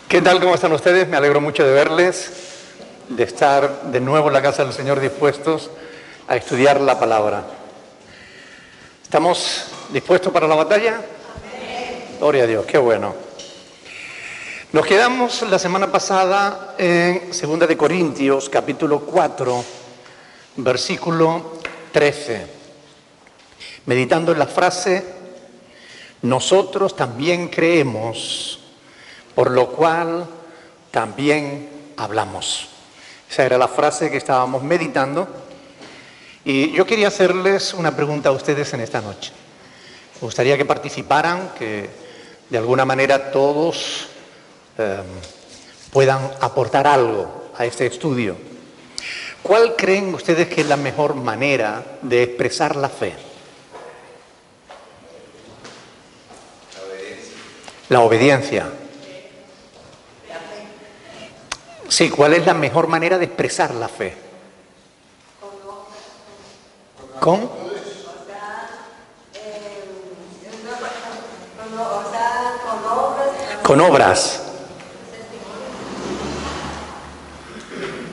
¿Qué tal? ¿Cómo están ustedes? Me alegro mucho de verles, de estar de nuevo en la casa del Señor dispuestos a estudiar la palabra. ¿Estamos dispuestos para la batalla? Amén. Gloria a Dios, qué bueno. Nos quedamos la semana pasada en 2 de Corintios, capítulo 4, versículo 13, meditando en la frase: nosotros también creemos, por lo cual también hablamos. Esa era la frase que estábamos meditando. Y yo quería hacerles una pregunta a ustedes en esta noche. Me gustaría que participaran, que de alguna manera todos puedan aportar algo a este estudio. ¿Cuál creen ustedes que es la mejor manera de expresar la fe? La obediencia. Sí, ¿cuál es la mejor manera de expresar la fe? ¿Con? Con obras.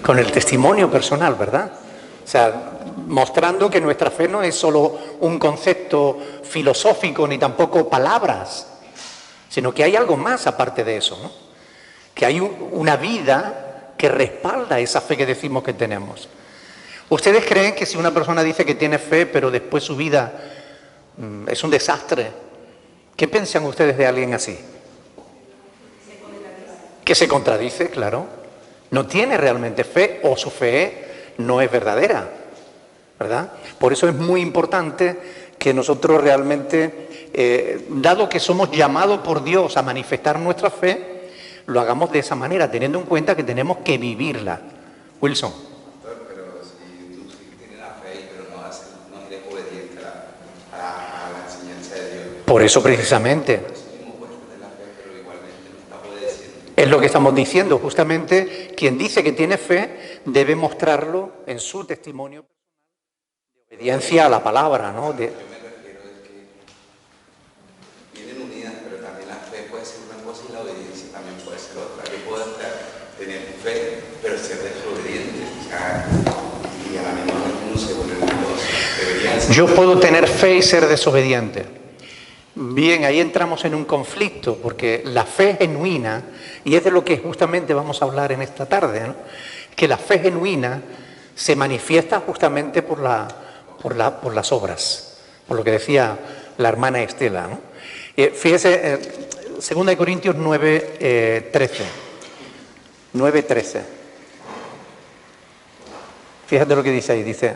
Con el testimonio personal, ¿verdad? O sea, mostrando que nuestra fe no es solo un concepto filosófico ni tampoco palabras, sino que hay algo más aparte de eso, ¿no? Que hay una vida que respalda esa fe que decimos que tenemos. ¿Ustedes creen que si una persona dice que tiene fe, pero después su vida es un desastre, qué piensan ustedes de alguien así? Que se contradice, claro. No tiene realmente fe, o su fe no es verdadera, ¿verdad? Por eso es muy importante que nosotros realmente, dado que somos llamados por Dios a manifestar nuestra fe, lo hagamos de esa manera, teniendo en cuenta que tenemos que vivirla. Wilson. Pero si tú tienes la fe, pero no eres obediente a la enseñanza de Dios. Por eso precisamente. Es lo que estamos diciendo, justamente quien dice que tiene fe debe mostrarlo en su testimonio de obediencia a la palabra, ¿no? Yo me refiero a que vienen unidas, pero también la fe puede ser una cosa y la obediencia también puede ser otra. Yo puedo tener fe, pero ser desobediente, o sea, y a la misma vez uno se vuelve una cosa. Yo puedo tener fe y ser desobediente. Bien, ahí entramos en un conflicto, porque la fe genuina, y es de lo que justamente vamos a hablar en esta tarde, ¿no? Que la fe genuina se manifiesta justamente por las obras, por lo que decía la hermana Estela, ¿no? Fíjese, 2 de Corintios 9:13. Fíjate lo que dice ahí, dice: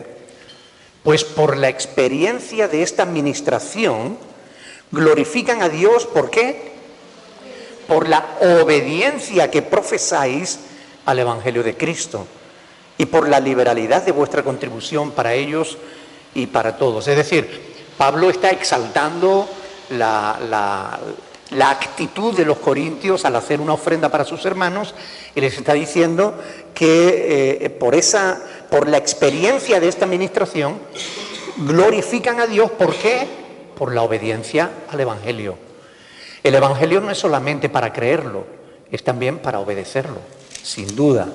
pues por la experiencia de esta administración glorifican a Dios, ¿por qué? Por la obediencia que profesáis al Evangelio de Cristo y por la liberalidad de vuestra contribución para ellos y para todos. Es decir, Pablo está exaltando la actitud de los corintios al hacer una ofrenda para sus hermanos, y les está diciendo que por la experiencia de esta administración glorifican a Dios. ¿Por qué? Por la obediencia al Evangelio. El Evangelio no es solamente para creerlo, es también para obedecerlo, sin duda.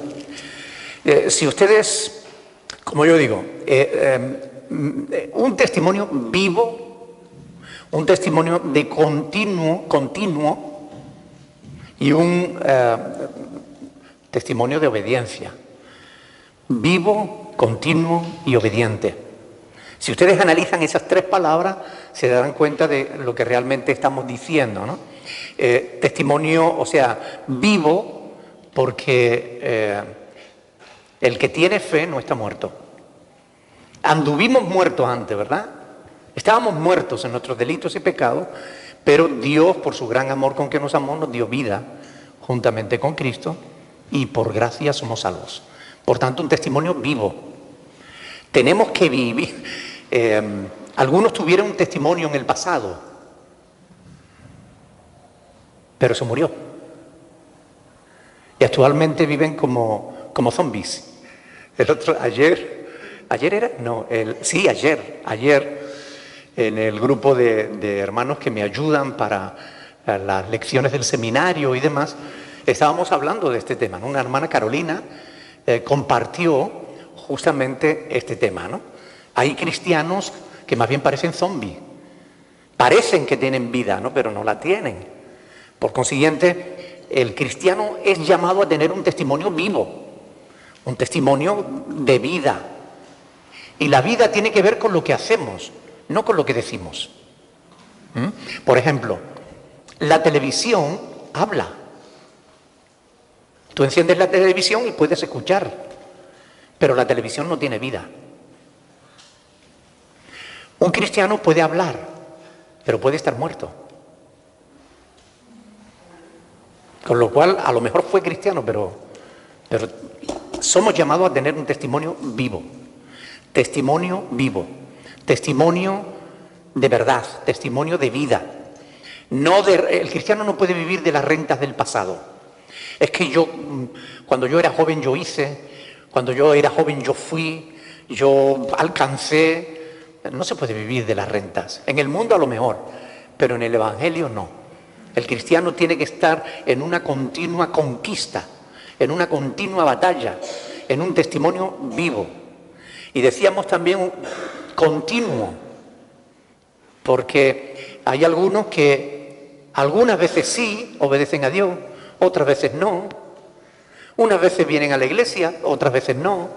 Si ustedes, como yo digo, un testimonio vivo, un testimonio de continuo y un testimonio de obediencia. Vivo, continuo y obediente. Si ustedes analizan esas tres palabras, se darán cuenta de lo que realmente estamos diciendo, ¿no? Testimonio, o sea, vivo, porque el que tiene fe no está muerto. Anduvimos muertos antes, ¿verdad? Estábamos muertos en nuestros delitos y pecados, pero Dios, por su gran amor con que nos amó, nos dio vida juntamente con Cristo, y por gracia somos salvos. Por tanto, un testimonio vivo. Tenemos que vivir. Algunos tuvieron un testimonio en el pasado, pero se murió. Y actualmente viven como zombies. Ayer en el grupo de hermanos que me ayudan para las lecciones del seminario y demás, estábamos hablando de este tema, ¿no? Una hermana, Carolina, compartió justamente este tema, ¿no? Hay cristianos que más bien parecen zombies, parecen que tienen vida, ¿no? Pero no la tienen. Por consiguiente, el cristiano es llamado a tener un testimonio vivo, un testimonio de vida. Y la vida tiene que ver con lo que hacemos, no con lo que decimos. Por ejemplo, la televisión habla. Tú enciendes la televisión y puedes escuchar, pero la televisión no tiene vida. Un cristiano puede hablar, pero puede estar muerto. Con lo cual, a lo mejor fue cristiano, pero somos llamados a tener un testimonio vivo. Testimonio vivo. Testimonio de verdad, testimonio de vida. El cristiano no puede vivir de las rentas del pasado. Es que cuando yo era joven yo hice, cuando yo era joven yo fui, yo alcancé. No se puede vivir de las rentas. En el mundo a lo mejor, pero en el Evangelio no. El cristiano tiene que estar en una continua conquista, en una continua batalla, en un testimonio vivo. Y decíamos también continuo, porque hay algunos que algunas veces sí obedecen a Dios, otras veces no. Unas veces vienen a la iglesia, otras veces no.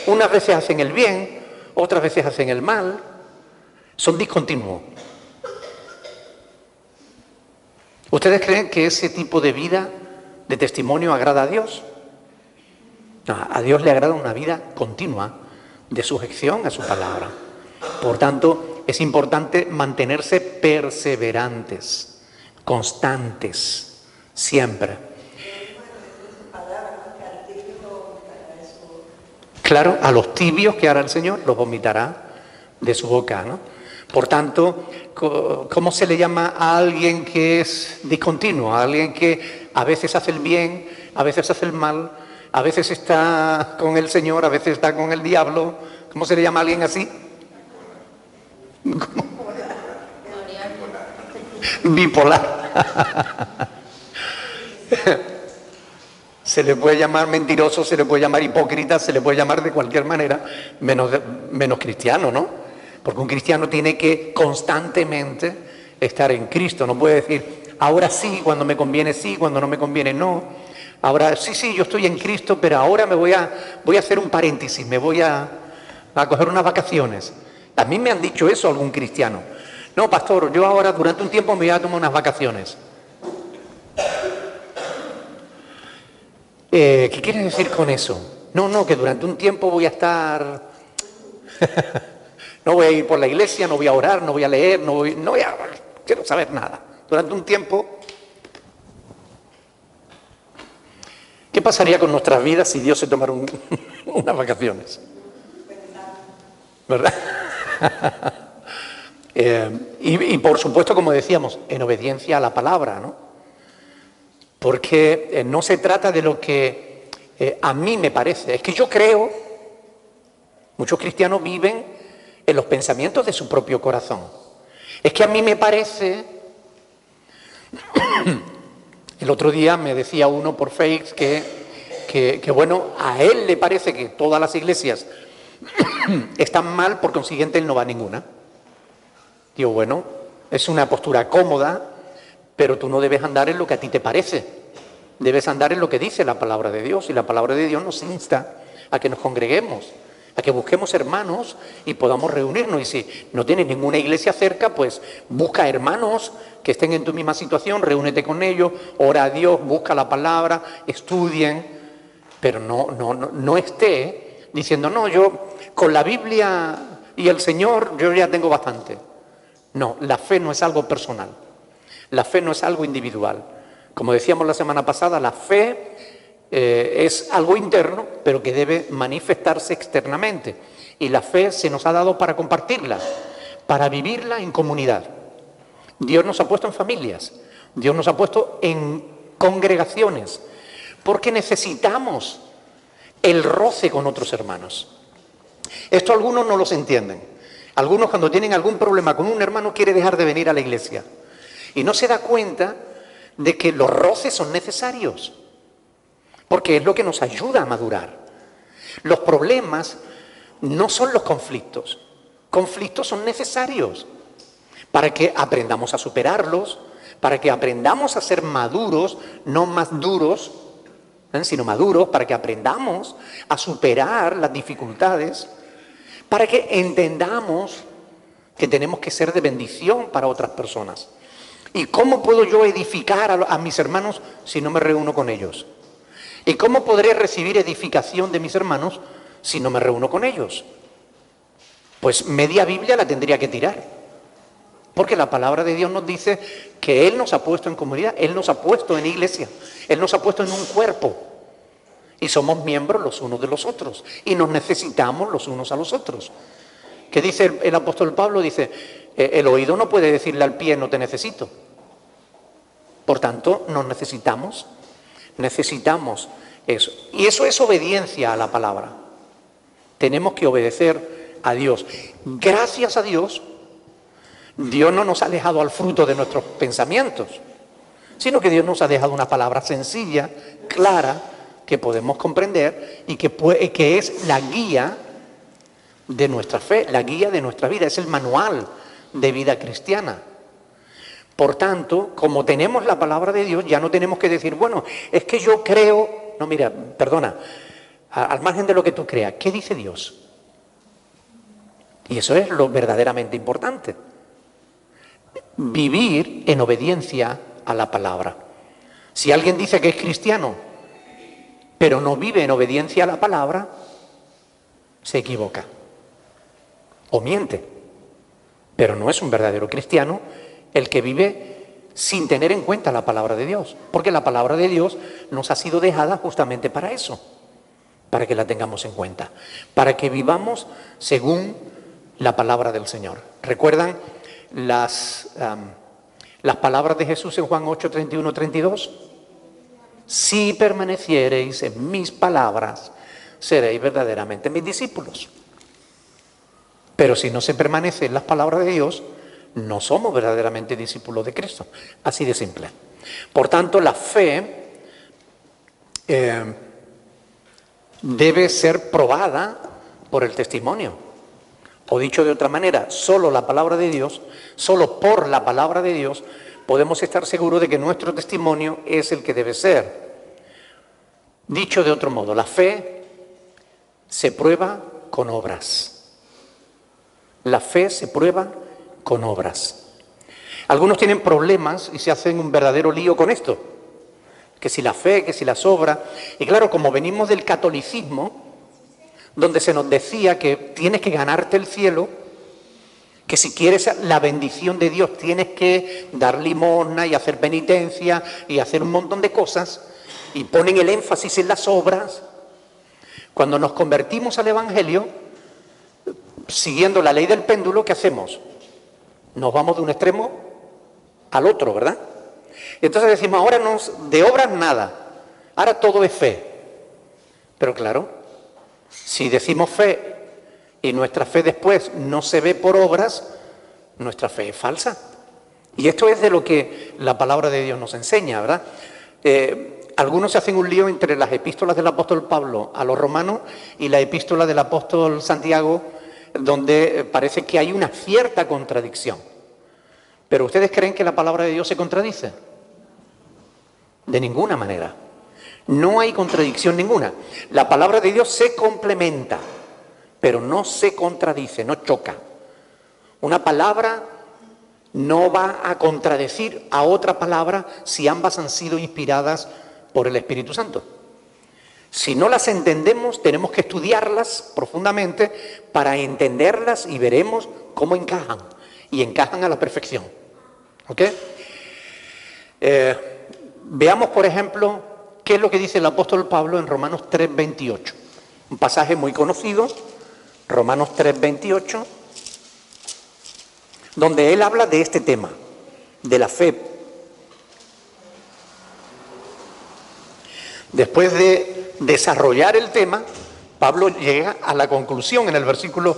Unas veces hacen el bien, otras veces hacen el mal. Son discontinuos. ¿Ustedes creen que ese tipo de vida, de testimonio, agrada a Dios? No, a Dios le agrada una vida continua, de sujeción a su palabra. Por tanto, es importante mantenerse perseverantes, constantes, siempre. Claro, a los tibios que hará el Señor los vomitará de su boca, ¿no? Por tanto, ¿cómo se le llama a alguien que es discontinuo? A alguien que a veces hace el bien, a veces hace el mal, a veces está con el Señor, a veces está con el diablo. ¿Cómo se le llama a alguien así? Bipolar. Se le puede llamar mentiroso, se le puede llamar hipócrita, se le puede llamar de cualquier manera, menos cristiano, ¿no? Porque un cristiano tiene que constantemente estar en Cristo. No puede decir, ahora sí, cuando me conviene sí, cuando no me conviene no. Ahora sí, yo estoy en Cristo, pero ahora voy a hacer un paréntesis, me voy a coger unas vacaciones. A mí me han dicho eso algún cristiano. No, pastor, yo ahora durante un tiempo me voy a tomar unas vacaciones. ¿Qué quieres decir con eso? No, que durante un tiempo voy a estar... No voy a ir por la iglesia, no voy a orar, no voy a leer, no quiero saber nada. Durante un tiempo... ¿Qué pasaría con nuestras vidas si Dios se tomara unas vacaciones? ¿Verdad? Y por supuesto, como decíamos, en obediencia a la palabra, ¿no? Porque no se trata de lo que a mí me parece. Es que yo creo, muchos cristianos viven en los pensamientos de su propio corazón. Es que a mí me parece... El otro día me decía uno por Facebook que bueno, a él le parece que todas las iglesias están mal, por consiguiente él no va a ninguna. Digo, bueno, es una postura cómoda, pero tú no debes andar en lo que a ti te parece. Debes andar en lo que dice la palabra de Dios. Y la palabra de Dios nos insta a que nos congreguemos, a que busquemos hermanos y podamos reunirnos. Y si no tienes ninguna iglesia cerca, pues busca hermanos que estén en tu misma situación, reúnete con ellos, ora a Dios, busca la palabra, estudien, pero no esté diciendo, no, yo con la Biblia y el Señor yo ya tengo bastante. No, la fe no es algo personal, la fe no es algo individual. Como decíamos la semana pasada, la fe es algo interno, pero que debe manifestarse externamente. Y la fe se nos ha dado para compartirla, para vivirla en comunidad. Dios nos ha puesto en familias, Dios nos ha puesto en congregaciones, porque necesitamos el roce con otros hermanos. Esto algunos no los entienden. Algunos cuando tienen algún problema con un hermano quieren dejar de venir a la iglesia. Y no se da cuenta de que los roces son necesarios, porque es lo que nos ayuda a madurar. Los problemas no son los conflictos. Conflictos son necesarios para que aprendamos a superarlos, para que aprendamos a ser maduros, no más duros, sino maduros, para que aprendamos a superar las dificultades, para que entendamos que tenemos que ser de bendición para otras personas. ¿Y cómo puedo yo edificar a mis hermanos si no me reúno con ellos? ¿Y cómo podré recibir edificación de mis hermanos si no me reúno con ellos? Pues media Biblia la tendría que tirar, porque la palabra de Dios nos dice que Él nos ha puesto en comunidad, Él nos ha puesto en iglesia, Él nos ha puesto en un cuerpo, y somos miembros los unos de los otros, y nos necesitamos los unos a los otros. ¿Qué dice el apóstol Pablo? Dice, el oído no puede decirle al pie, no te necesito. Por tanto, nos necesitamos eso. Y eso es obediencia a la palabra. Tenemos que obedecer a Dios. Gracias a Dios, Dios no nos ha dejado al fruto de nuestros pensamientos, sino que Dios nos ha dejado una palabra sencilla, clara, que podemos comprender y que es la guía de nuestra fe, la guía de nuestra vida, es el manual de vida cristiana. Por tanto, como tenemos la palabra de Dios, ya no tenemos que decir, bueno, es que yo creo, no, mira, perdona, al margen de lo que tú creas, ¿qué dice Dios? Y eso es lo verdaderamente importante. Vivir en obediencia a la palabra. Si alguien dice que es cristiano, pero no vive en obediencia a la palabra, se equivoca o miente. Pero no es un verdadero cristiano el que vive sin tener en cuenta la palabra de Dios, porque la palabra de Dios nos ha sido dejada justamente para eso, para que la tengamos en cuenta, para que vivamos según la palabra del Señor. ¿Recuerdan las palabras de Jesús en Juan 8, 31, 32? Si permaneciereis en mis palabras, seréis verdaderamente mis discípulos. Pero si no se permanece en las palabras de Dios, no somos verdaderamente discípulos de Cristo. Así de simple. Por tanto, la fe debe ser probada por el testimonio. O dicho de otra manera, solo la palabra de Dios, solo por la palabra de Dios, podemos estar seguros de que nuestro testimonio es el que debe ser. Dicho de otro modo, la fe se prueba con obras. La fe se prueba con obras. Algunos tienen problemas y se hacen un verdadero lío con esto. Que si la fe, que si las obras. Y claro, como venimos del catolicismo, donde se nos decía que tienes que ganarte el cielo, que si quieres la bendición de Dios tienes que dar limosna y hacer penitencia y hacer un montón de cosas, y ponen el énfasis en las obras. Cuando nos convertimos al Evangelio, siguiendo la ley del péndulo, ¿qué hacemos? Nos vamos de un extremo al otro, ¿verdad? Entonces decimos, ahora de obras nada, ahora todo es fe. Pero claro, si decimos fe y nuestra fe después no se ve por obras, nuestra fe es falsa. Y esto es de lo que la palabra de Dios nos enseña, ¿verdad? Algunos se hacen un lío entre las epístolas del apóstol Pablo a los romanos y la epístola del apóstol Santiago, donde parece que hay una cierta contradicción. ¿Pero ustedes creen que la palabra de Dios se contradice? De ninguna manera. No hay contradicción ninguna. La palabra de Dios se complementa, pero no se contradice, no choca. Una palabra no va a contradecir a otra palabra si ambas han sido inspiradas por el Espíritu Santo. Si no las entendemos, tenemos que estudiarlas profundamente para entenderlas y veremos cómo encajan. Y encajan a la perfección. ¿Ok? Veamos, por ejemplo, qué es lo que dice el apóstol Pablo en Romanos 3:28. Un pasaje muy conocido, Romanos 3:28, donde él habla de este tema, de la fe. Después de desarrollar el tema, Pablo llega a la conclusión en el versículo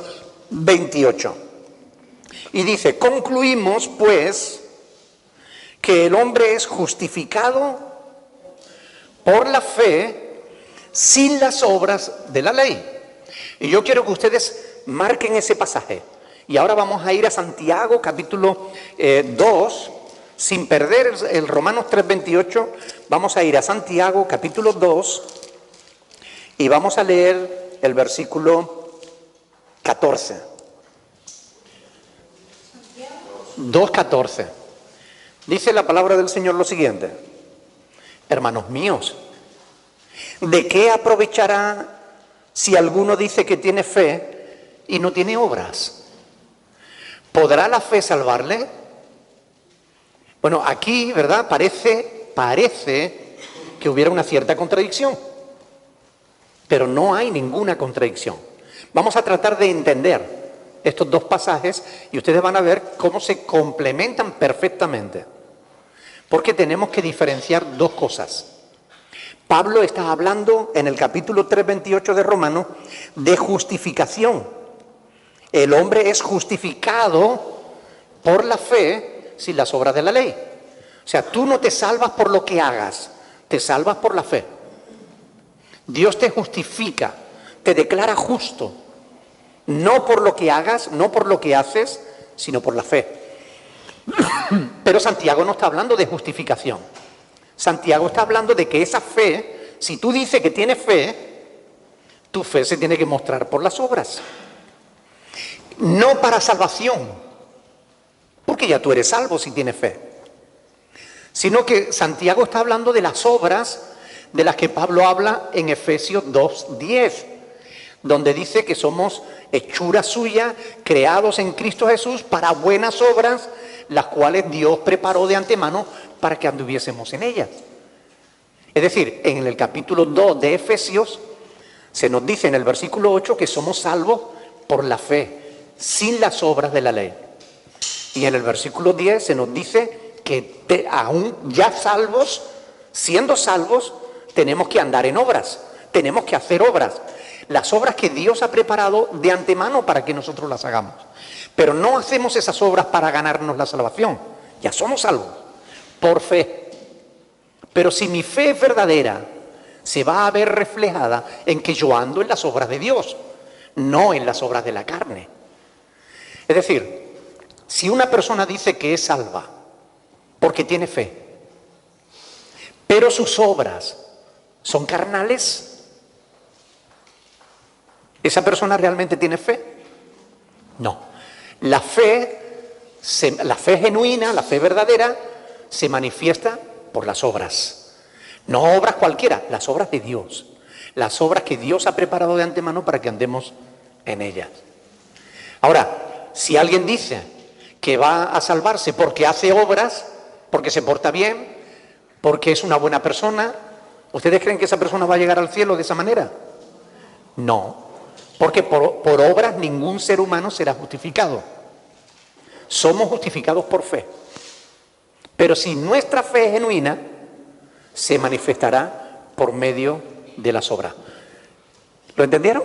28. Y dice, concluimos pues que el hombre es justificado por la fe sin las obras de la ley. Y yo quiero que ustedes marquen ese pasaje. Y ahora vamos a ir a Santiago, capítulo 2, sin perder el Romanos 3:28, vamos a ir a Santiago, capítulo 2, y vamos a leer el versículo 14. 2:14. Dice la palabra del Señor lo siguiente: hermanos míos, ¿de qué aprovechará si alguno dice que tiene fe y no tiene obras? ¿Podrá la fe salvarle? Bueno, aquí, ¿verdad? Parece que hubiera una cierta contradicción, pero no hay ninguna contradicción. Vamos a tratar de entender estos dos pasajes y ustedes van a ver cómo se complementan perfectamente. Porque tenemos que diferenciar dos cosas. Pablo está hablando en el capítulo 3:28 de Romanos de justificación. El hombre es justificado por la fe sin las obras de la ley. O sea, tú no te salvas por lo que hagas, te salvas por la fe. Dios te justifica, te declara justo, no por lo que hagas, no por lo que haces, sino por la fe. Pero Santiago no está hablando de justificación. Santiago está hablando de que esa fe, si tú dices que tienes fe, tu fe se tiene que mostrar por las obras. No para salvación, porque ya tú eres salvo si tienes fe. Sino que Santiago está hablando de las obras de las que Pablo habla en Efesios 2:10, donde dice que somos hechura suya, creados en Cristo Jesús para buenas obras, las cuales Dios preparó de antemano para que anduviésemos en ellas. Es decir, en el capítulo 2 de Efesios se nos dice en el versículo 8 que somos salvos por la fe, sin las obras de la ley. Y en el versículo 10 se nos dice que aún ya salvos, siendo salvos, tenemos que andar en obras, tenemos que hacer obras. Las obras que Dios ha preparado de antemano para que nosotros las hagamos. Pero no hacemos esas obras para ganarnos la salvación. Ya somos salvos, por fe. Pero si mi fe es verdadera, se va a ver reflejada en que yo ando en las obras de Dios, no en las obras de la carne. Es decir, si una persona dice que es salva porque tiene fe, pero sus obras son carnales, ¿esa persona realmente tiene fe? No. La fe genuina, la fe verdadera, se manifiesta por las obras. No obras cualquiera, las obras de Dios. Las obras que Dios ha preparado de antemano para que andemos en ellas. Ahora, si alguien dice que va a salvarse porque hace obras, porque se porta bien, porque es una buena persona, ¿ustedes creen que esa persona va a llegar al cielo de esa manera? No, porque por obras ningún ser humano será justificado. Somos justificados por fe. Pero si nuestra fe es genuina, se manifestará por medio de las obras. ¿Lo entendieron?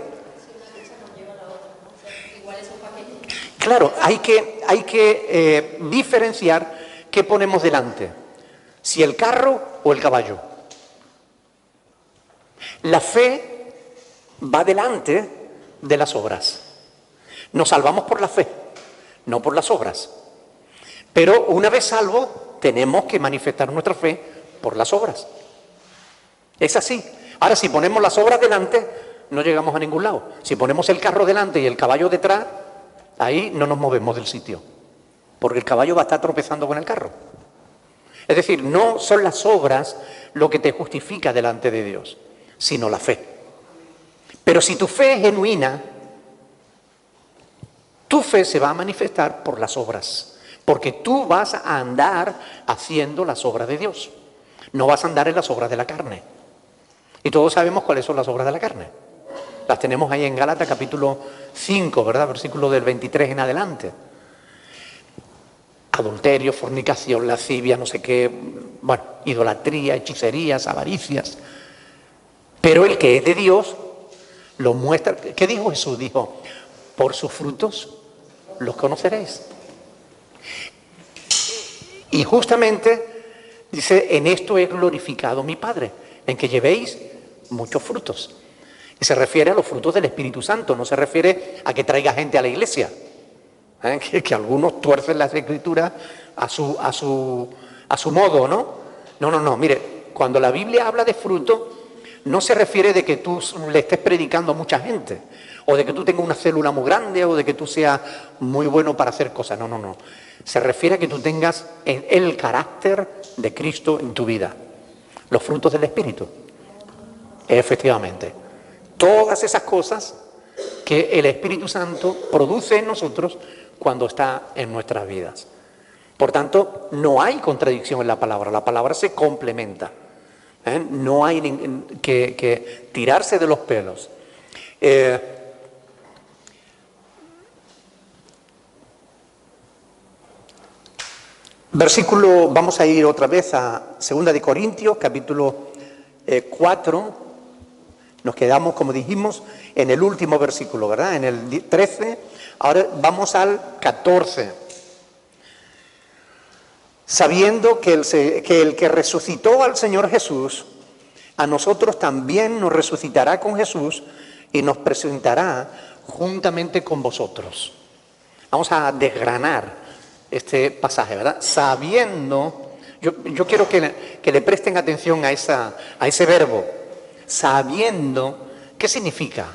Claro, hay que diferenciar qué ponemos delante, si el carro o el caballo. La fe va delante de las obras. Nos salvamos por la fe, no por las obras. Pero una vez salvo, tenemos que manifestar nuestra fe por las obras. Es así. Ahora, si ponemos las obras delante, no llegamos a ningún lado. Si ponemos el carro delante y el caballo detrás, ahí no nos movemos del sitio, porque el caballo va a estar tropezando con el carro. Es decir, no son las obras lo que te justifica delante de Dios, sino la fe. Pero si tu fe es genuina, tu fe se va a manifestar por las obras, porque tú vas a andar haciendo las obras de Dios, no vas a andar en las obras de la carne. Y todos sabemos cuáles son las obras de la carne. Las tenemos ahí en Gálatas capítulo 5, ¿verdad? Versículo del 23 en adelante. Adulterio, fornicación, lascivia, no sé qué, bueno, idolatría, hechicerías, avaricias. Pero el que es de Dios lo muestra. ¿Qué dijo Jesús? Dijo, por sus frutos los conoceréis. Y justamente Dice, en esto he glorificado a mi Padre, en que llevéis muchos frutos. Y se refiere a los frutos del Espíritu Santo, no se refiere a que traiga gente a la iglesia. Que algunos tuercen las Escrituras a su modo, ¿no? No, mire, cuando la Biblia habla de fruto, no se refiere de que tú le estés predicando a mucha gente, o de que tú tengas una célula muy grande, o de que tú seas muy bueno para hacer cosas, no. Se refiere a que tú tengas el carácter de Cristo en tu vida, los frutos del Espíritu. Efectivamente, todas esas cosas que el Espíritu Santo produce en nosotros cuando está en nuestras vidas. Por tanto, no hay contradicción en la palabra se complementa. No hay que tirarse de los pelos. Versículo, vamos a ir otra vez a 2 de Corintios, capítulo 4. Nos quedamos, como dijimos, en el último versículo, ¿verdad? En el 13. Ahora vamos al 14. Sabiendo que el que resucitó al Señor Jesús, a nosotros también nos resucitará con Jesús y nos presentará juntamente con vosotros. Vamos a desgranar este pasaje, ¿verdad? Sabiendo, yo quiero que le presten atención a ese verbo. Sabiendo, ¿qué significa?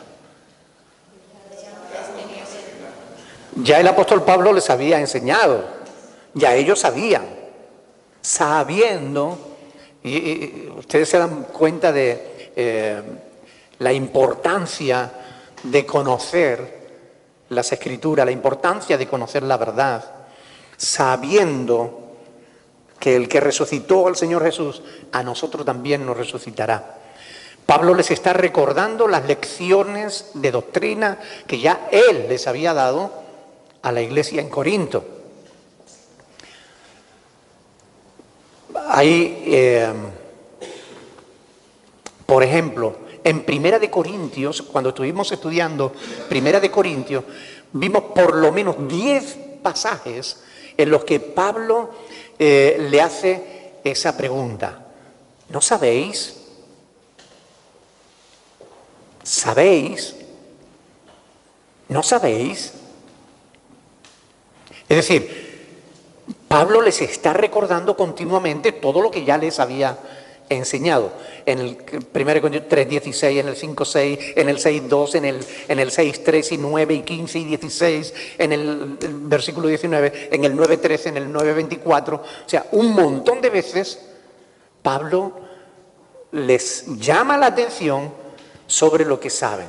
Ya el apóstol Pablo les había enseñado, ya ellos sabían. Sabiendo, y ustedes se dan cuenta de la importancia de conocer las Escrituras, la importancia de conocer la verdad, sabiendo que el que resucitó al Señor Jesús, a nosotros también nos resucitará. Pablo les está recordando las lecciones de doctrina que ya él les había dado a la iglesia en Corinto. Ahí, por ejemplo, en Primera de Corintios, cuando estuvimos estudiando Primera de Corintios, vimos por lo menos 10 pasajes en los que Pablo le hace esa pregunta. ¿No sabéis? ¿Sabéis? ¿No sabéis? Es decir, Pablo les está recordando continuamente todo lo que ya les había enseñado. En el 1 Corintios 3:16, en el 5:6, en el 6:2, en el 6:3 y 9 y 15 y 16, en el versículo 19, en el 9:13, en el 9:24. O sea, un montón de veces Pablo les llama la atención sobre lo que saben.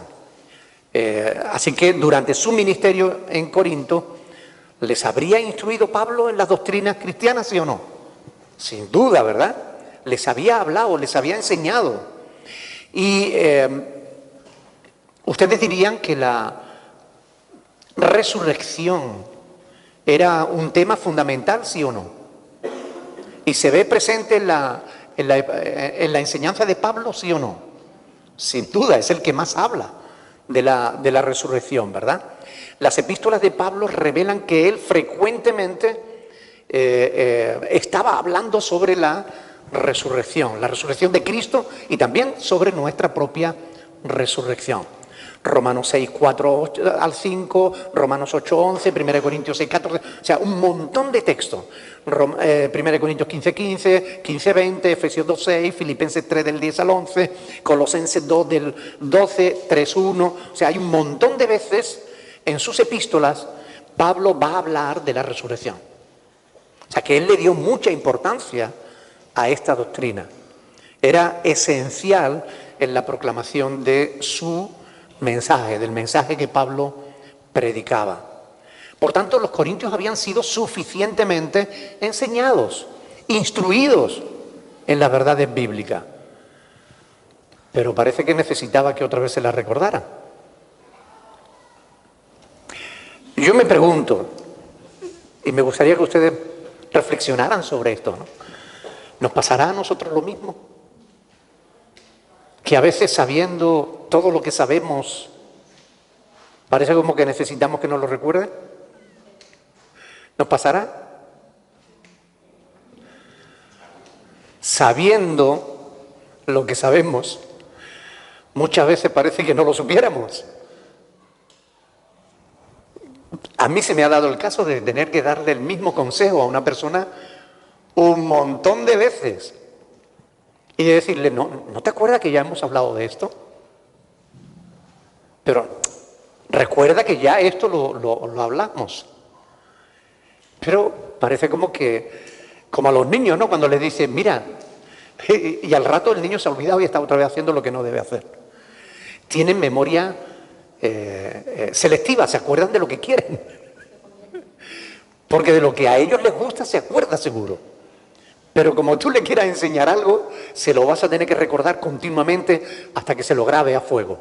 Así que durante su ministerio en Corinto, ¿les habría instruido Pablo en las doctrinas cristianas, sí o no? Sin duda, ¿verdad? Les había hablado, les había enseñado. Y ustedes dirían que la resurrección era un tema fundamental, ¿sí o no? Y se ve presente en la enseñanza de Pablo, ¿sí o no? Sin duda, es el que más habla de la resurrección, ¿verdad? Las epístolas de Pablo revelan que él frecuentemente estaba hablando sobre la resurrección de Cristo y también sobre nuestra propia resurrección. Romanos 6, 4 al 5, Romanos 8, 11, 1 Corintios 6, 14, o sea, un montón de textos. 1 Corintios 15, 15, 15, 20, Efesios 2, 6, Filipenses 3 del 10 al 11, Colosenses 2 del 12, 3, 1, o sea, hay un montón de veces en sus epístolas Pablo va a hablar de la resurrección. O sea, que él le dio mucha importancia a esta doctrina. Era esencial en la proclamación de su mensaje, del mensaje que Pablo predicaba. Por tanto, los corintios habían sido suficientemente enseñados, instruidos en las verdades bíblicas. Pero parece que necesitaba que otra vez se las recordara. Yo me pregunto, y me gustaría que ustedes reflexionaran sobre esto, ¿no? ¿Nos pasará a nosotros lo mismo? Que a veces, sabiendo todo lo que sabemos, parece como que necesitamos que nos lo recuerden. ¿Nos pasará? sabiendo lo que sabemos, muchas veces parece que no lo supiéramos. A mí se me ha dado el caso de tener que darle el mismo consejo a una persona un montón de veces y de decirle, ¿no te acuerdas que ya hemos hablado de esto? Pero recuerda que ya esto lo hablamos. Pero parece como a los niños, ¿no? Cuando les dicen, mira, y al rato el niño se ha olvidado y está otra vez haciendo lo que no debe hacer. Tienen memoria selectiva, se acuerdan de lo que quieren. Porque de lo que a ellos les gusta se acuerda seguro. Pero como tú le quieras enseñar algo, se lo vas a tener que recordar continuamente hasta que se lo grabe a fuego.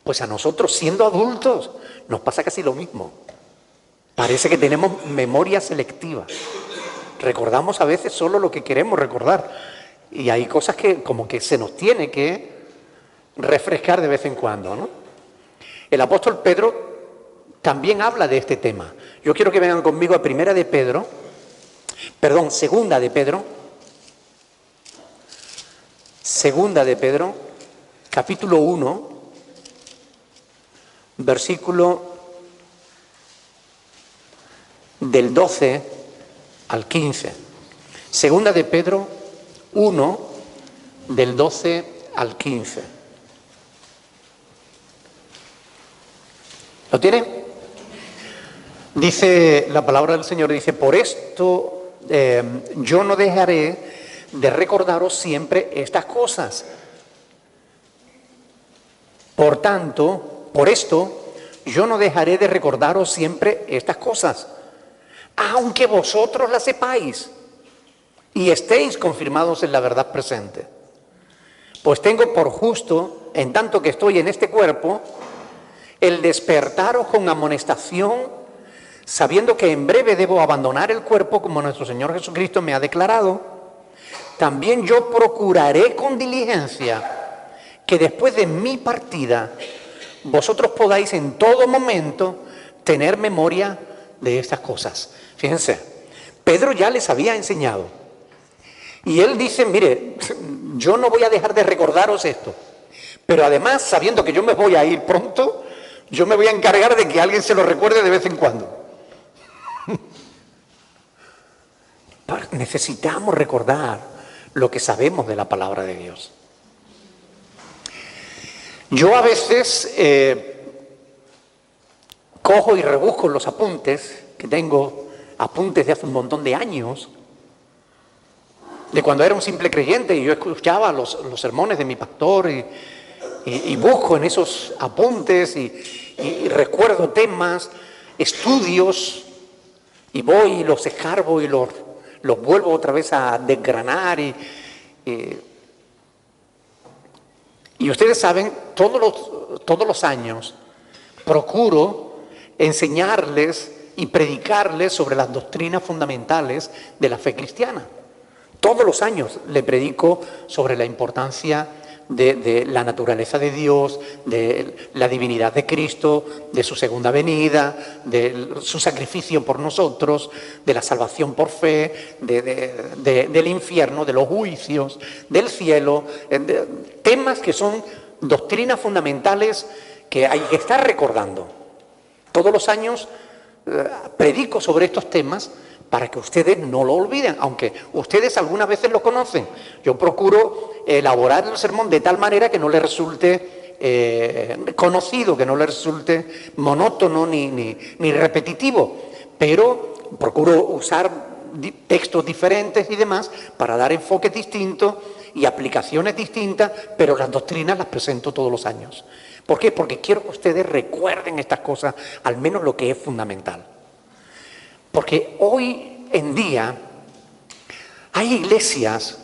Pues a nosotros, siendo adultos, nos pasa casi lo mismo. Parece que tenemos memoria selectiva. Recordamos a veces solo lo que queremos recordar. Y hay cosas que como que se nos tiene que refrescar de vez en cuando, ¿no? El apóstol Pedro también habla de este tema. Yo quiero que vengan conmigo a Segunda de Pedro, capítulo 1, versículo del 12 al 15. Segunda de Pedro 1, del 12 al 15. ¿Lo tiene? Dice la palabra del Señor, dice, por esto yo no dejaré de recordaros siempre estas cosas. Por tanto, por esto yo no dejaré de recordaros siempre estas cosas, aunque vosotros las sepáis y estéis confirmados en la verdad presente. Pues tengo por justo, en tanto que estoy en este cuerpo, el despertaros con amonestación, sabiendo que en breve debo abandonar el cuerpo como nuestro Señor Jesucristo me ha declarado. También yo procuraré con diligencia que después de mi partida vosotros podáis en todo momento tener memoria de estas cosas. Fíjense, Pedro ya les había enseñado. Y él dice, mire, yo no voy a dejar de recordaros esto. Pero además, sabiendo que yo me voy a ir pronto, yo me voy a encargar de que alguien se lo recuerde de vez en cuando. Necesitamos recordar lo que sabemos de la palabra de Dios. Yo a veces cojo y rebusco los apuntes, que tengo apuntes de hace un montón de años, de cuando era un simple creyente y yo escuchaba los sermones de mi pastor y busco en esos apuntes y recuerdo temas, estudios, y voy y los escarbo y los vuelvo otra vez a desgranar y ustedes saben, todos los años procuro enseñarles y predicarles sobre las doctrinas fundamentales de la fe cristiana. Todos los años le predico sobre la importancia de la naturaleza de Dios, de la divinidad de Cristo, de su segunda venida, de su sacrificio por nosotros, de la salvación por fe, del infierno, de los juicios, del cielo, temas que son doctrinas fundamentales que hay que estar recordando. Todos los años predico sobre estos temas para que ustedes no lo olviden, aunque ustedes algunas veces lo conocen. Yo procuro elaborar el sermón de tal manera que no les resulte conocido, que no les resulte monótono ni repetitivo, pero procuro usar textos diferentes y demás para dar enfoques distintos y aplicaciones distintas, pero las doctrinas las presento todos los años. ¿Por qué? Porque quiero que ustedes recuerden estas cosas, al menos lo que es fundamental. Porque hoy en día hay iglesias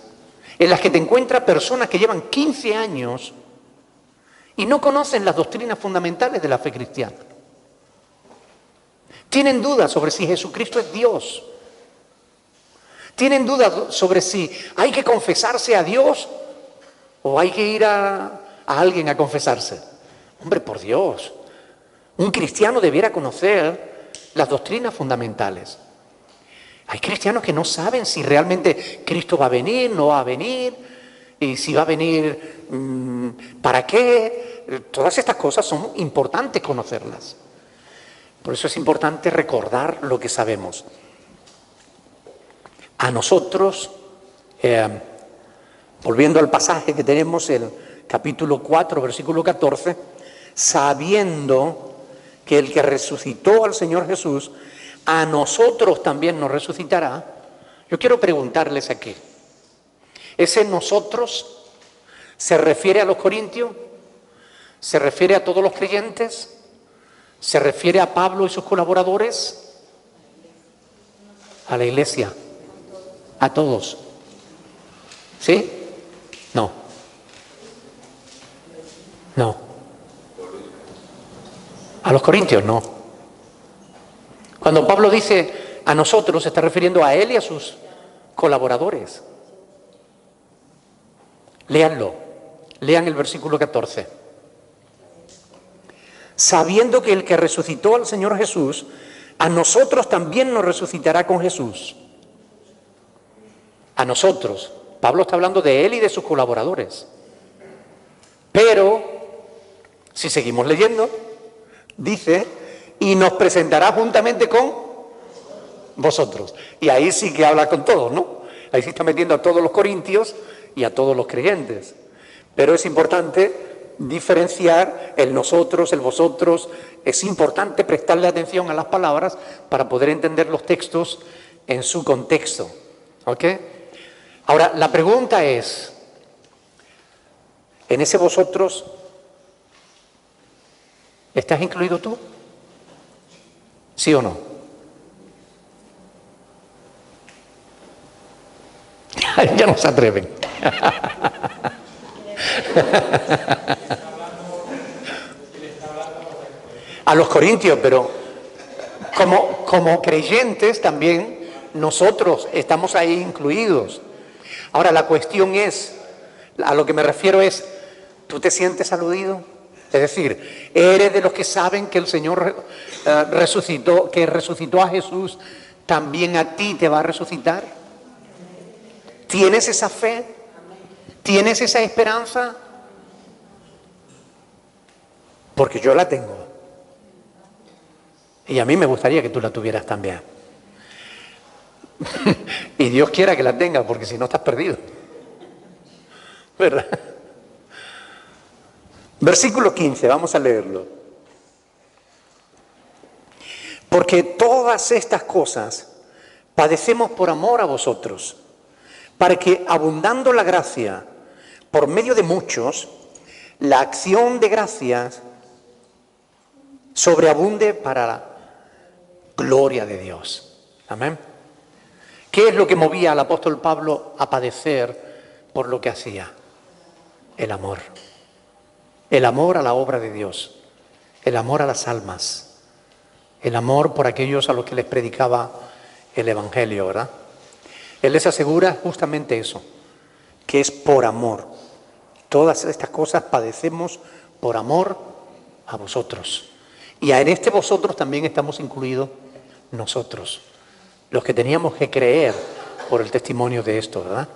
en las que te encuentras personas que llevan 15 años y no conocen las doctrinas fundamentales de la fe cristiana. Tienen dudas sobre si Jesucristo es Dios. Tienen dudas sobre si hay que confesarse a Dios o hay que ir a alguien a confesarse. Hombre, por Dios, un cristiano debiera conocer las doctrinas fundamentales. Hay cristianos que no saben si realmente Cristo va a venir, no va a venir, y si va a venir, ¿para qué? Todas estas cosas son importantes conocerlas. Por eso es importante recordar lo que sabemos. A nosotros, volviendo al pasaje que tenemos, el capítulo 4, versículo 14, sabiendo que el que resucitó al Señor Jesús, a nosotros también nos resucitará. Yo quiero preguntarles aquí, ¿ese nosotros se refiere a los corintios? ¿Se refiere a todos los creyentes? ¿Se refiere a Pablo y sus colaboradores? A la iglesia. A todos. ¿Sí? No. No. A los corintios no. Cuando Pablo dice a nosotros, se está refiriendo a él y a sus colaboradores. Léanlo. Lean el versículo 14. Sabiendo que el que resucitó al Señor Jesús, a nosotros también nos resucitará con Jesús. A nosotros. Pablo está hablando de él y de sus colaboradores. Pero, si seguimos leyendo, dice, y nos presentará juntamente con vosotros. Y ahí sí que habla con todos, ¿no? Ahí sí está metiendo a todos los corintios y a todos los creyentes. Pero es importante diferenciar el nosotros, el vosotros. Es importante prestarle atención a las palabras para poder entender los textos en su contexto. ¿Ok? Ahora, la pregunta es, ¿en ese vosotros estás incluido tú? ¿Sí o no? Ya no se atreven. A los corintios, pero como creyentes también nosotros estamos ahí incluidos. Ahora la cuestión es, a lo que me refiero es, ¿tú te sientes aludido? Es decir, ¿eres de los que saben que el Señor resucitó, que resucitó a Jesús, también a ti te va a resucitar? ¿Tienes esa fe? ¿Tienes esa esperanza? Porque yo la tengo. Y a mí me gustaría que tú la tuvieras también. Y Dios quiera que la tengas, porque si no estás perdido. ¿Verdad? Versículo 15, vamos a leerlo. Porque todas estas cosas padecemos por amor a vosotros, para que, abundando la gracia por medio de muchos, la acción de gracias sobreabunde para la gloria de Dios. Amén. ¿Qué es lo que movía al apóstol Pablo a padecer por lo que hacía? El amor. El amor a la obra de Dios. El amor a las almas. El amor por aquellos a los que les predicaba el Evangelio, ¿verdad? Él les asegura justamente eso, que es por amor. Todas estas cosas padecemos por amor a vosotros. Y en este vosotros también estamos incluidos nosotros, los que teníamos que creer por el testimonio de esto, ¿verdad?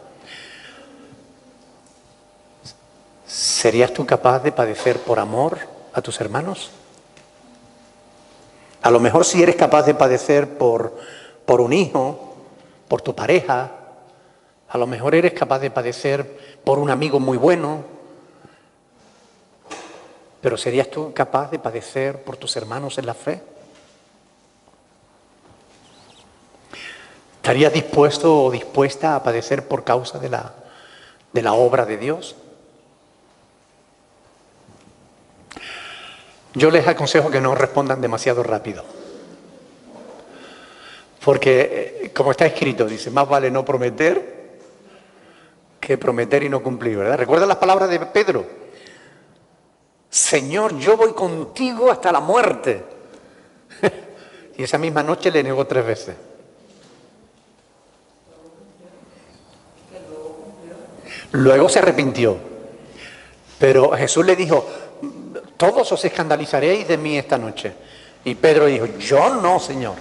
¿Serías tú capaz de padecer por amor a tus hermanos? A lo mejor si eres capaz de padecer por un hijo, por tu pareja, a lo mejor eres capaz de padecer por un amigo muy bueno, pero ¿serías tú capaz de padecer por tus hermanos en la fe? ¿Estarías dispuesto o dispuesta a padecer por causa de la obra de Dios? Yo les aconsejo que no respondan demasiado rápido. Porque, como está escrito, dice, más vale no prometer que prometer y no cumplir, ¿verdad? ¿Recuerdan las palabras de Pedro? Señor, yo voy contigo hasta la muerte. Y esa misma noche le negó 3 veces. Luego se arrepintió. Pero Jesús le dijo, todos os escandalizaréis de mí esta noche. Y Pedro dijo, yo no, Señor.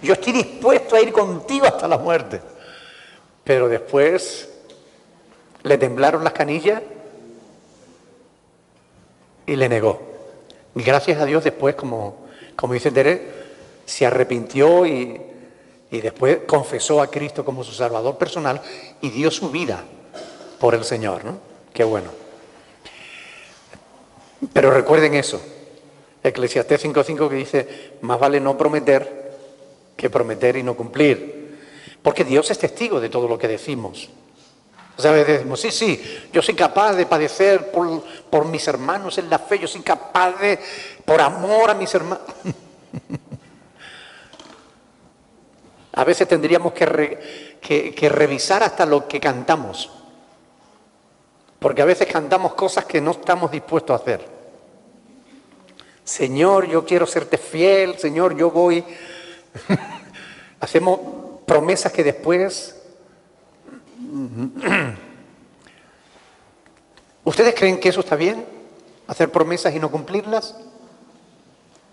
yo estoy dispuesto a ir contigo hasta la muerte. Pero después le temblaron las canillas y le negó. Y gracias a Dios después, como dice Tere, se arrepintió y después confesó a Cristo como su Salvador personal y dio su vida por el Señor, ¿no? Qué bueno. Pero recuerden eso, Eclesiastés 5:5 que dice, más vale no prometer que prometer y no cumplir. Porque Dios es testigo de todo lo que decimos. O sea, a veces decimos, sí, yo soy capaz de padecer por mis hermanos en la fe, yo soy capaz de, por amor a mis hermanos. A veces tendríamos que revisar hasta lo que cantamos. Porque a veces cantamos cosas que no estamos dispuestos a hacer. Señor, yo quiero serte fiel, Señor, yo voy. Hacemos promesas que después... ¿Ustedes creen que eso está bien? ¿Hacer promesas y no cumplirlas?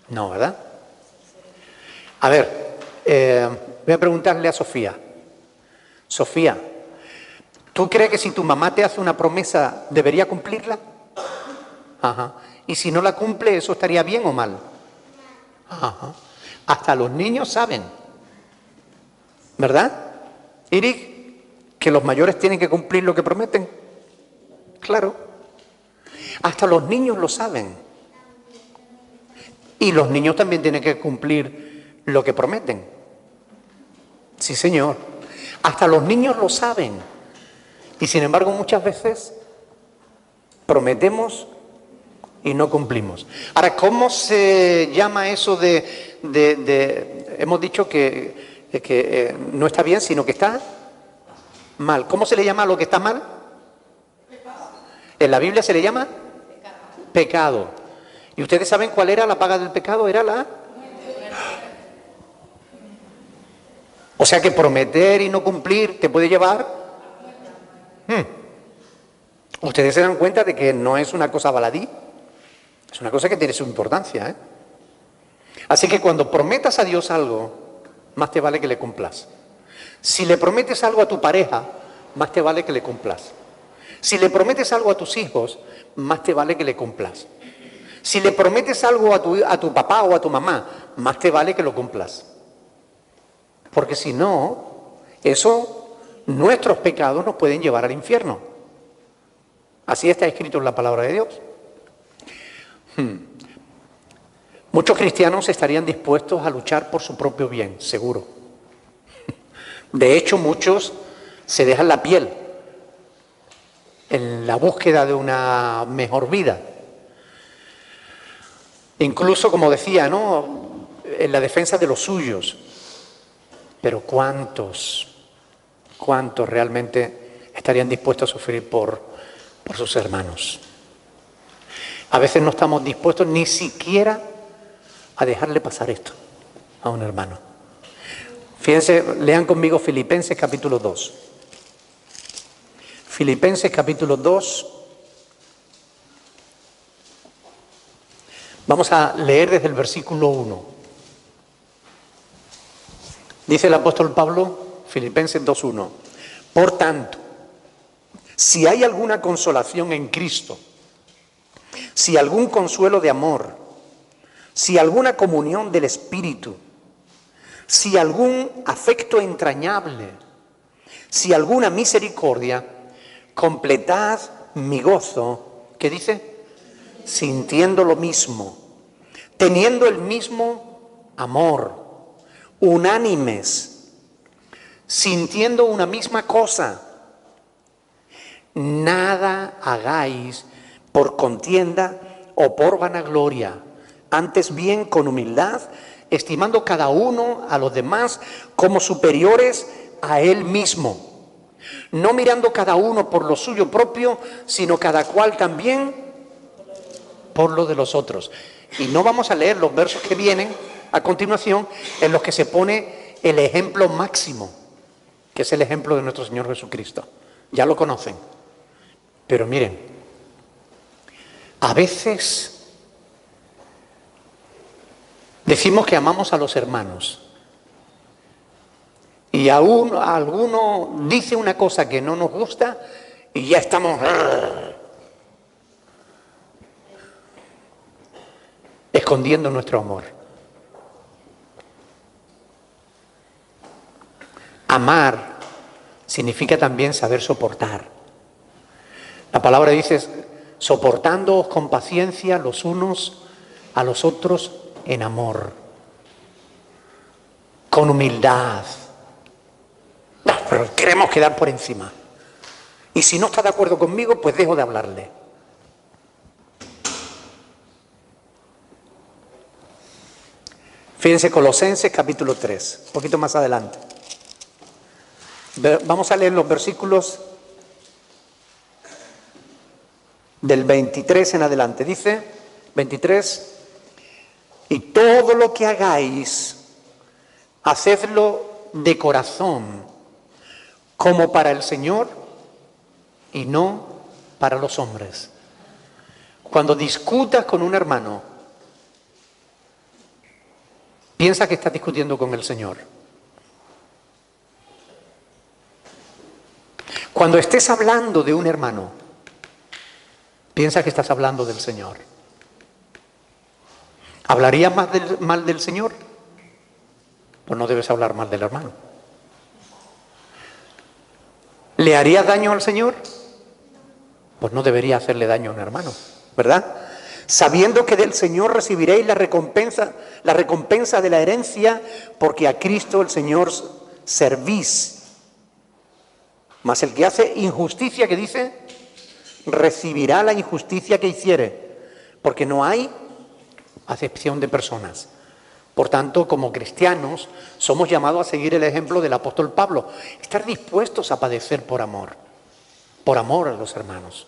No, ¿verdad? A ver, voy a preguntarle a Sofía. Sofía, ¿tú crees que si tu mamá te hace una promesa, debería cumplirla? Ajá. ¿Y si no la cumple, eso estaría bien o mal? Ajá. Hasta los niños saben, ¿verdad? Eric, que los mayores tienen que cumplir lo que prometen. Claro. Hasta los niños lo saben. Y los niños también tienen que cumplir lo que prometen. Sí, señor. Hasta los niños lo saben. Y sin embargo, muchas veces prometemos y no cumplimos. Ahora, ¿cómo se llama eso hemos dicho que no está bien, sino que está mal? ¿Cómo se le llama a lo que está mal? En la Biblia se le llama pecado. ¿Y ustedes saben cuál era la paga del pecado? Era la... O sea que prometer y no cumplir te puede llevar... Ustedes se dan cuenta de que no es una cosa baladí. Es una cosa que tiene su importancia, ¿eh? Así que cuando prometas a Dios algo, más te vale que le cumplas. Si le prometes algo a tu pareja, más te vale que le cumplas. Si le prometes algo a tus hijos, más te vale que le cumplas. Si le prometes algo a tu papá o a tu mamá, más te vale que lo cumplas. Porque si no, nuestros pecados nos pueden llevar al infierno. Así está escrito en la palabra de Dios. Muchos cristianos estarían dispuestos a luchar por su propio bien, seguro. De hecho, muchos se dejan la piel en la búsqueda de una mejor vida. Incluso, como decía, ¿no?, en la defensa de los suyos. Pero ¿cuántos realmente estarían dispuestos a sufrir por sus hermanos? A veces no estamos dispuestos ni siquiera a dejarle pasar esto a un hermano. Fíjense, lean conmigo Filipenses capítulo 2. Filipenses capítulo 2. Vamos a leer desde el versículo 1. Dice el apóstol Pablo, Filipenses 2:1. Por tanto, si hay alguna consolación en Cristo, si algún consuelo de amor, si alguna comunión del Espíritu, si algún afecto entrañable, si alguna misericordia, completad mi gozo, ¿qué dice? Sintiendo lo mismo, teniendo el mismo amor, unánimes, sintiendo una misma cosa. Nada hagáis por contienda o por vanagloria, antes bien con humildad, estimando cada uno a los demás como superiores a él mismo, no mirando cada uno por lo suyo propio, sino cada cual también por lo de los otros. Y no vamos a leer los versos que vienen a continuación, en los que se pone el ejemplo máximo, que es el ejemplo de nuestro Señor Jesucristo. Ya lo conocen. Pero miren, a veces decimos que amamos a los hermanos, Y aún alguno dice una cosa que no nos gusta y ya estamos escondiendo nuestro amor. Amar significa también saber soportar. La palabra dice, soportándoos con paciencia los unos a los otros en amor, con humildad. No, pero queremos quedar por encima. Y si no está de acuerdo conmigo, pues dejo de hablarle. Fíjense, Colosenses capítulo 3, un poquito más adelante. Vamos a leer los versículos del 23 en adelante. Dice, 23, y todo lo que hagáis, hacedlo de corazón, como para el Señor y no para los hombres. Cuando discutas con un hermano, piensa que estás discutiendo con el Señor. Cuando estés hablando de un hermano, piensa que estás hablando del Señor. ¿Hablarías mal del Señor? Pues no debes hablar mal del hermano. ¿Le harías daño al Señor? Pues no debería hacerle daño a un hermano, ¿verdad? Sabiendo que del Señor recibiréis la recompensa de la herencia, porque a Cristo el Señor servís. Mas el que hace injusticia, ¿qué dice? Recibirá la injusticia que hiciere, porque no hay acepción de personas. Por tanto, como cristianos, somos llamados a seguir el ejemplo del apóstol Pablo, estar dispuestos a padecer por amor a los hermanos,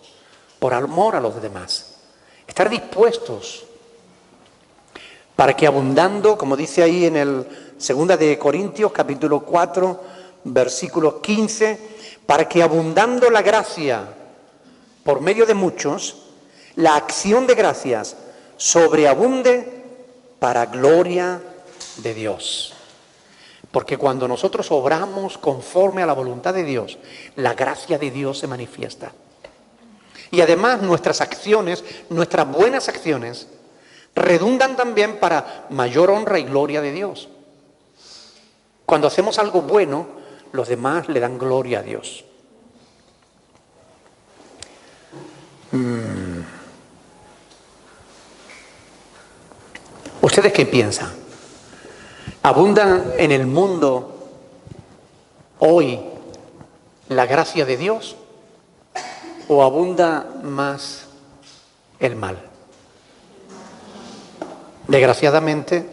por amor a los demás. Estar dispuestos para que abundando, como dice ahí en el 2 de Corintios, capítulo 4, versículo 15, para que abundando la gracia por medio de muchos, la acción de gracias sobreabunde para gloria de Dios. Porque cuando nosotros obramos conforme a la voluntad de Dios, la gracia de Dios se manifiesta. Y además nuestras acciones, nuestras buenas acciones, redundan también para mayor honra y gloria de Dios. Cuando hacemos algo bueno, los demás le dan gloria a Dios. ¿Ustedes qué piensan? ¿Abundan en el mundo hoy la gracia de Dios o abunda más el mal? Desgraciadamente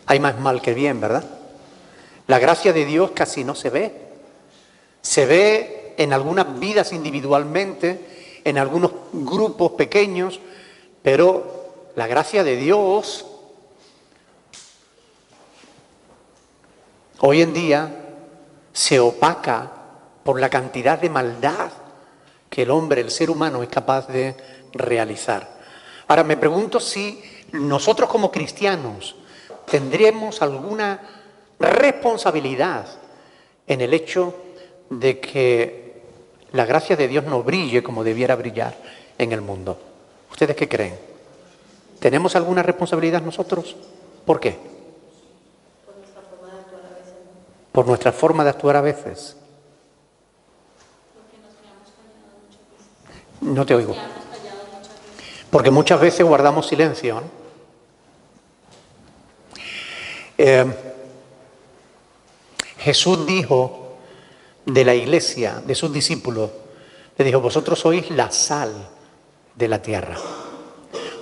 hay más mal que bien, ¿verdad? La gracia de Dios casi no se ve. Se ve en algunas vidas individualmente, en algunos grupos pequeños, pero la gracia de Dios hoy en día se opaca por la cantidad de maldad que el hombre, el ser humano, es capaz de realizar. Ahora me pregunto si nosotros como cristianos tendremos alguna responsabilidad en el hecho de que la gracia de Dios no brille como debiera brillar en el mundo. ¿Ustedes qué creen? ¿Tenemos alguna responsabilidad nosotros? ¿Por qué? Por nuestra forma de actuar a veces. No te oigo. Porque muchas veces guardamos silencio, ¿no? Jesús dijo de la iglesia, de sus discípulos, le dijo, vosotros sois la sal de la tierra.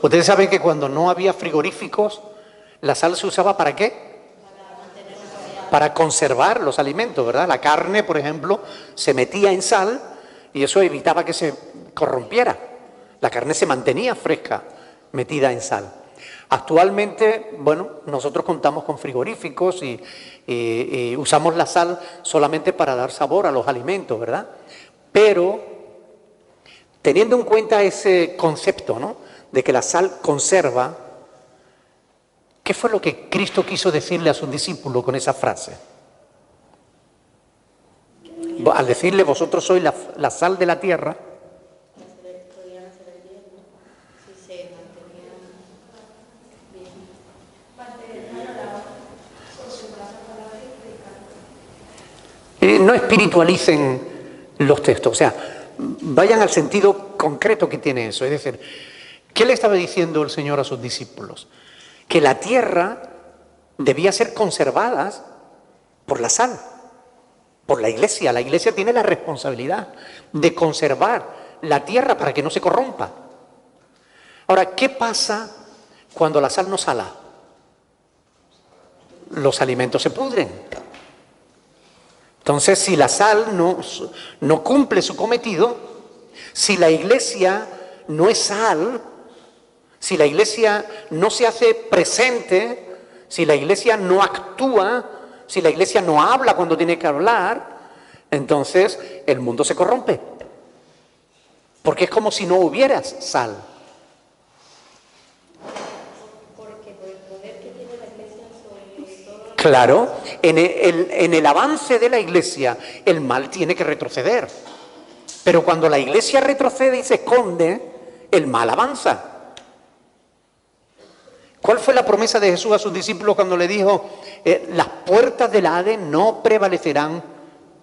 Ustedes saben que cuando no había frigoríficos, la sal se usaba ¿para qué? Para conservar los alimentos, ¿verdad? La carne, por ejemplo, se metía en sal y eso evitaba que se corrompiera. La carne se mantenía fresca, metida en sal. Actualmente, bueno, nosotros contamos con frigoríficos y usamos la sal solamente para dar sabor a los alimentos, ¿verdad? Pero, teniendo en cuenta ese concepto, ¿no?, de que la sal conserva, ¿qué fue lo que Cristo quiso decirle a sus discípulos con esa frase? Al decirle vosotros sois la sal de la tierra, podrían hacer el bien, ¿no? Si se mantenían bien. no espiritualicen los textos, o sea, vayan al sentido concreto que tiene eso. Es decir, ¿qué le estaba diciendo el Señor a sus discípulos? Que la tierra debía ser conservada por la sal, por la Iglesia. La Iglesia tiene la responsabilidad de conservar la tierra para que no se corrompa. Ahora, ¿qué pasa cuando la sal no sala? Los alimentos se pudren. Entonces, si la sal no cumple su cometido, si la Iglesia no es sal, si la Iglesia no se hace presente, si la Iglesia no actúa, si la Iglesia no habla cuando tiene que hablar, entonces el mundo se corrompe. Porque es como si no hubieras sal. Porque por el poder que tiene la Iglesia sobre todo... Claro, en el avance de la Iglesia, el mal tiene que retroceder. Pero cuando la Iglesia retrocede y se esconde, el mal avanza. ¿Cuál fue la promesa de Jesús a sus discípulos cuando le dijo, las puertas del Hades no prevalecerán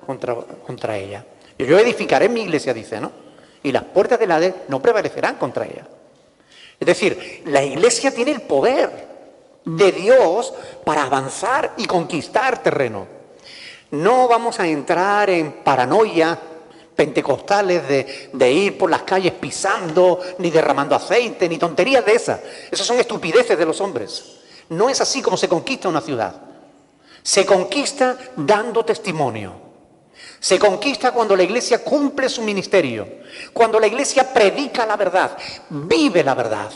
contra ella? Yo edificaré mi iglesia, dice, ¿no? Y las puertas del Hades no prevalecerán contra ella. Es decir, la Iglesia tiene el poder de Dios para avanzar y conquistar terreno. No vamos a entrar en paranoia pentecostales de ir por las calles pisando, ni derramando aceite, ni tonterías de esas. Esas son estupideces de los hombres. No es así como se conquista una ciudad. Se conquista dando testimonio. Se conquista cuando la Iglesia cumple su ministerio, cuando la Iglesia predica la verdad, vive la verdad.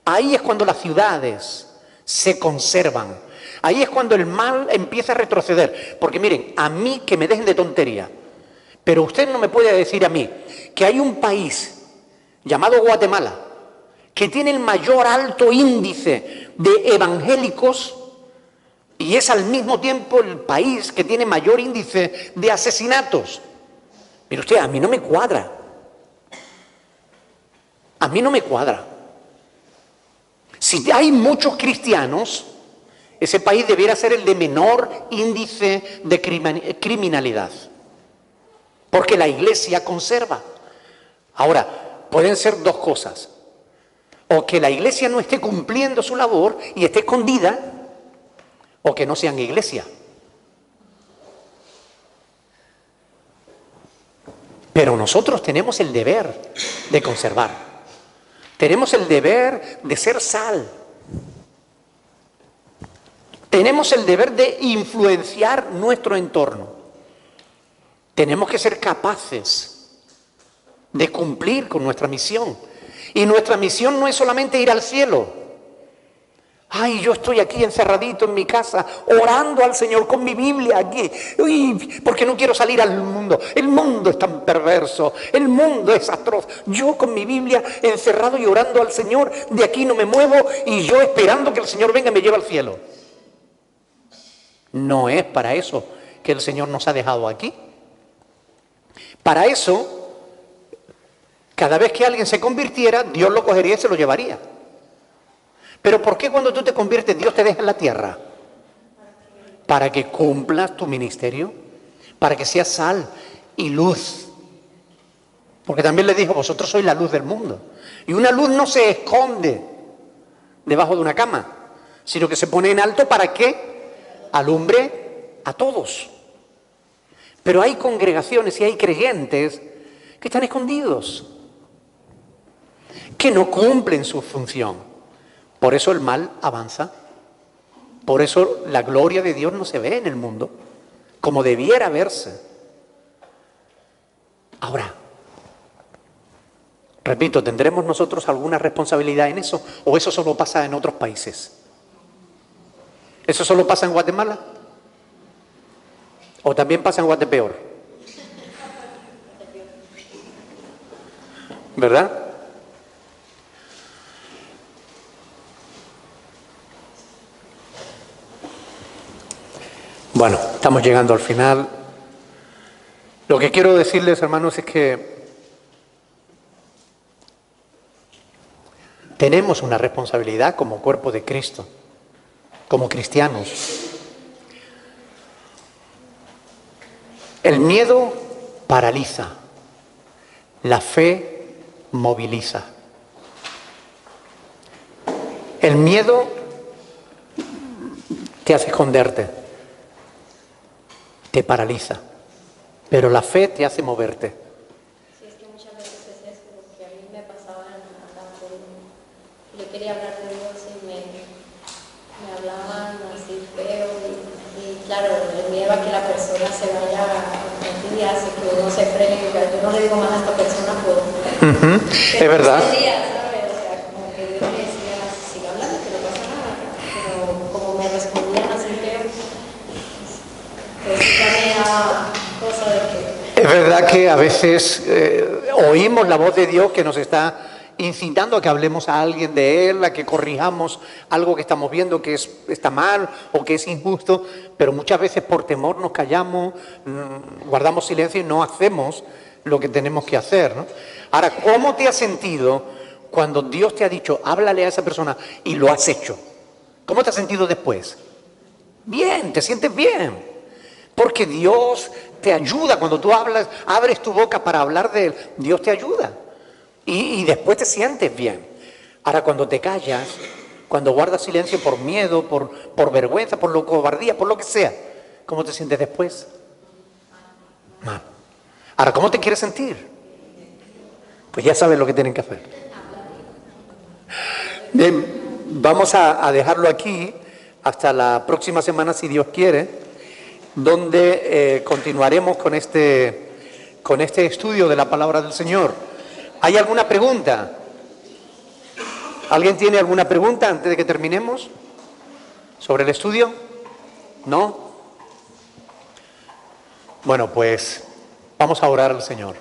Ahí es cuando las ciudades se conservan. Ahí es cuando el mal empieza a retroceder. Porque miren, a mí que me dejen de tontería, pero usted no me puede decir a mí que hay un país llamado Guatemala que tiene el mayor alto índice de evangélicos y es al mismo tiempo el país que tiene mayor índice de asesinatos. Mire usted, a mí no me cuadra. A mí no me cuadra. Si hay muchos cristianos, ese país debiera ser el de menor índice de criminalidad. Porque la Iglesia conserva. Ahora, pueden ser dos cosas. O que la Iglesia no esté cumpliendo su labor y esté escondida, o que no sean Iglesia. Pero nosotros tenemos el deber de conservar. Tenemos el deber de ser sal. Tenemos el deber de influenciar nuestro entorno. Tenemos que ser capaces de cumplir con nuestra misión. Y nuestra misión no es solamente ir al cielo. Ay, yo estoy aquí encerradito en mi casa, orando al Señor con mi Biblia aquí. Uy, porque no quiero salir al mundo. El mundo es tan perverso, el mundo es atroz. Yo con mi Biblia encerrado y orando al Señor, de aquí no me muevo y yo esperando que el Señor venga y me lleve al cielo. No es para eso que el Señor nos ha dejado aquí. Para eso, cada vez que alguien se convirtiera, Dios lo cogería y se lo llevaría. Pero ¿por qué cuando tú te conviertes Dios te deja en la tierra? Para que cumplas tu ministerio, para que seas sal y luz. Porque también le dijo, vosotros sois la luz del mundo. Y una luz no se esconde debajo de una cama, sino que se pone en alto para que alumbre a todos. Pero hay congregaciones y hay creyentes que están escondidos, que no cumplen su función. Por eso el mal avanza. Por eso la gloria de Dios no se ve en el mundo como debiera verse. Ahora, repito, ¿tendremos nosotros alguna responsabilidad en eso? ¿O eso solo pasa en otros países? ¿Eso solo pasa en Guatemala? ¿O también pasa en Guatepeor? ¿Verdad? Bueno, estamos llegando al final. Lo que quiero decirles, hermanos, es que tenemos una responsabilidad como cuerpo de Cristo, como cristianos. El miedo paraliza, la fe moviliza. El miedo te hace esconderte, te paraliza, pero la fe te hace moverte. Sí, es que muchas veces es eso, porque a mí me pasaba andando, yo quería hablar de Dios y me hablaban así feo y claro, el miedo a que la persona se vaya a ti hace que uno se frene y diga, yo no le digo más a esta persona, pues. Es verdad. ¿Sabes? O sea, como que Dios me decía, sigue hablando, que no pasa nada, pero como me respondían así feo, pues ya me da cosa de que... Es verdad que a veces oímos la voz de Dios que nos está incitando a que hablemos a alguien de Él, a que corrijamos algo que estamos viendo que está mal o que es injusto, pero muchas veces por temor nos callamos, guardamos silencio y no hacemos lo que tenemos que hacer, ¿no? Ahora, ¿cómo te has sentido cuando Dios te ha dicho, háblale a esa persona y lo has hecho? ¿Cómo te has sentido después? Bien, te sientes bien. Porque Dios te ayuda cuando tú hablas, abres tu boca para hablar de Él, Dios te ayuda. Y después te sientes bien. Ahora, cuando te callas, cuando guardas silencio por miedo, por vergüenza, por cobardía, por lo que sea, ¿cómo te sientes después? Mal. Ahora, ¿cómo te quieres sentir? Pues ya sabes lo que tienen que hacer. Bien, vamos a dejarlo aquí hasta la próxima semana, si Dios quiere, donde continuaremos con este estudio de la palabra del Señor. ¿Hay alguna pregunta? ¿Alguien tiene alguna pregunta antes de que terminemos sobre el estudio? ¿No? Bueno, pues vamos a orar al Señor.